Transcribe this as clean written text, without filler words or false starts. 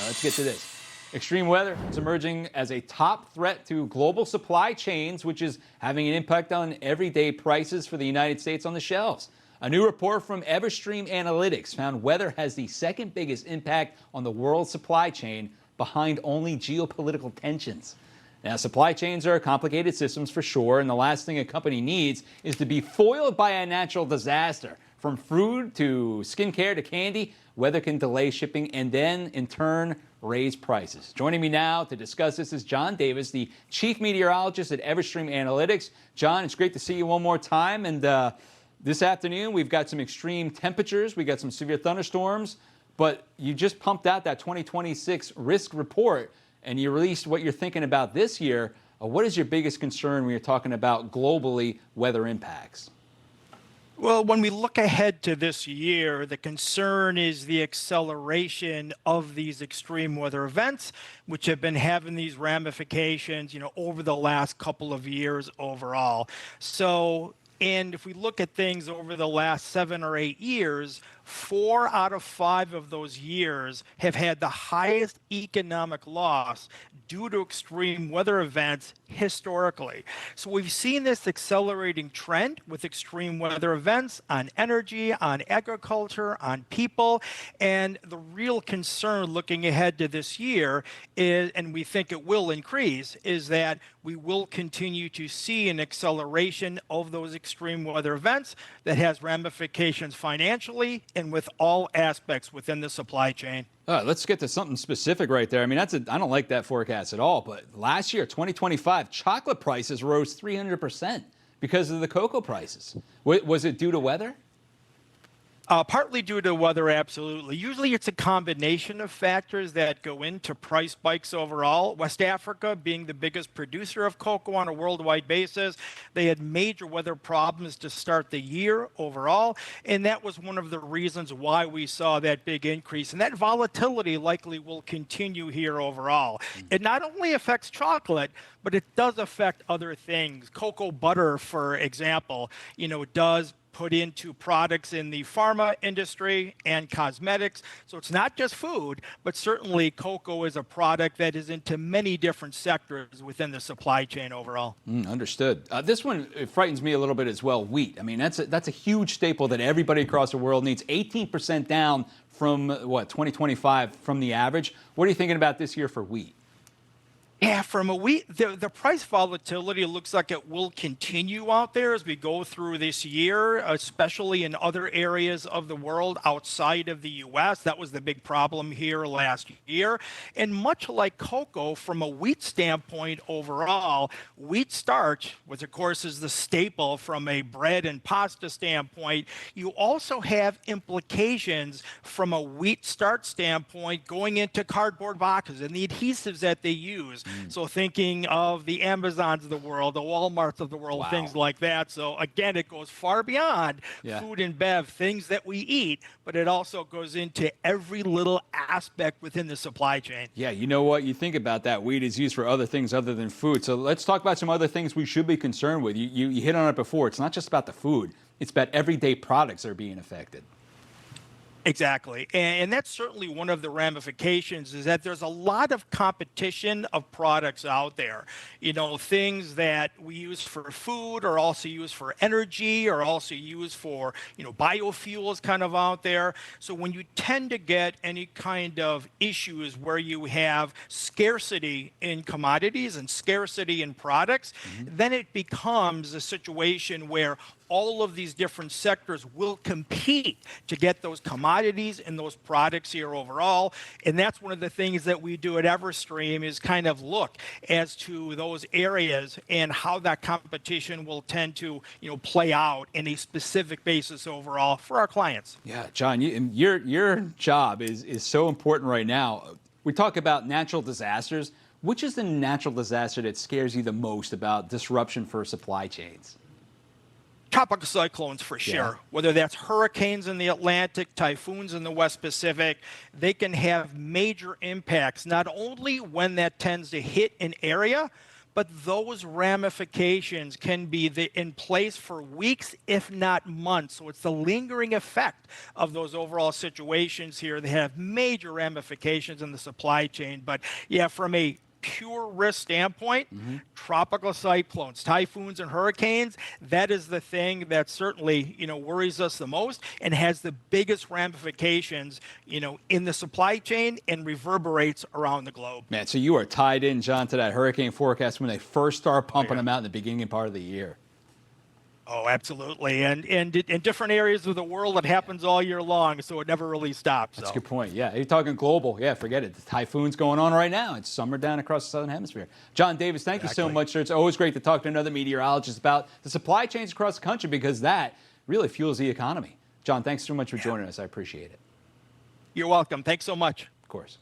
let's get to this. Extreme weather is emerging as a top threat to global supply chains, which is having an impact on everyday prices for the United States on the shelves. A new report from Everstream Analytics found weather has the second biggest impact on the world supply chain, behind only geopolitical tensions. Now, supply chains are complicated systems for sure, and the last thing a company needs is to be foiled by a natural disaster. From food to skincare to candy, weather can delay shipping and then, in turn, raise prices. Joining me now to discuss this is John Davis, the Chief Meteorologist at Everstream Analytics. John, it's great to see you one more time. And this afternoon, we've got some extreme temperatures. We got some severe thunderstorms. But you just pumped out that 2026 risk report, and you released what you're thinking about this year. What is your biggest concern when you're talking about globally weather impacts? Well, when we look ahead to this year, the concern is the acceleration of these extreme weather events, which have been having these ramifications, over the last couple of years overall. And if we look at things over the last 7 or 8 years, 4 out of 5 of those years have had the highest economic loss due to extreme weather events historically. So we've seen this accelerating trend with extreme weather events on energy, on agriculture, on people. And the real concern looking ahead to this year is, and we think it will increase, is that we will continue to see an acceleration of those extreme weather events that has ramifications financially and with all aspects within the supply chain. Let's get to something specific right there. I mean, I don't like that forecast at all. But last year, 2025, chocolate prices rose 300% because of the cocoa prices. Was it due to weather? Partly due to weather, absolutely. Usually it's a combination of factors that go into price spikes overall. West Africa being the biggest producer of cocoa on a worldwide basis, they had major weather problems to start the year overall, and that was one of the reasons why we saw that big increase. And that volatility likely will continue here overall. It not only affects chocolate, but it does affect other things. Cocoa butter, for example, does put into products in the pharma industry and cosmetics. So it's not just food, but certainly cocoa is a product that is into many different sectors within the supply chain overall. Understood. This one frightens me a little bit as well. Wheat. I mean, that's a huge staple that everybody across the world needs. 18% down from 2025 from the average. What are you thinking about this year for wheat? Yeah, from a wheat, the price volatility looks like it will continue out there as we go through this year, especially in other areas of the world outside of the U.S. That was the big problem here last year. And much like cocoa, from a wheat standpoint overall, wheat starch, which of course is the staple from a bread and pasta standpoint, you also have implications from a wheat starch standpoint going into cardboard boxes and the adhesives that they use. So thinking of the Amazons of the world, the Walmarts of the world, Wow. Things like that. So again, it goes far beyond food and bev, things that we eat, but it also goes into every little aspect within the supply chain. Yeah, you know what? You think about that. Wheat is used for other things other than food. So let's talk about some other things we should be concerned with. You hit on it before. It's not just about the food. It's about everyday products that are being affected. Exactly. And that's certainly one of the ramifications is that there's a lot of competition of products out there. Things that we use for food are also used for energy, are also used for, biofuels kind of out there. So when you tend to get any kind of issues where you have scarcity in commodities and scarcity in products, then it becomes a situation where all of these different sectors will compete to get those commodities and those products here overall. And that's one of the things that we do at Everstream is kind of look as to those areas and how that competition will tend to, play out in a specific basis overall for our clients. Yeah, John, your job is so important right now. We talk about natural disasters. Which is the natural disaster that scares you the most about disruption for supply chains? Tropical cyclones for sure, whether that's hurricanes in the Atlantic, typhoons in the West Pacific, they can have major impacts, not only when that tends to hit an area, but those ramifications can be in place for weeks, if not months. So it's the lingering effect of those overall situations here. They have major ramifications in the supply chain. But yeah, from a pure risk standpoint, tropical cyclones, typhoons, and hurricanes, that is the thing that certainly, worries us the most and has the biggest ramifications, in the supply chain and reverberates around the globe. Man, so you are tied in, John, to that hurricane forecast when they first start pumping them out in the beginning part of the year. Oh, absolutely. And in different areas of the world, it happens all year long, so it never really stops. That's a good point. Yeah, you're talking global. Yeah, forget it. The typhoon's going on right now. It's summer down across the southern hemisphere. John Davis, thank you so much, sir. It's always great to talk to another meteorologist about the supply chains across the country because that really fuels the economy. John, thanks so much for joining us. I appreciate it. You're welcome. Thanks so much. Of course.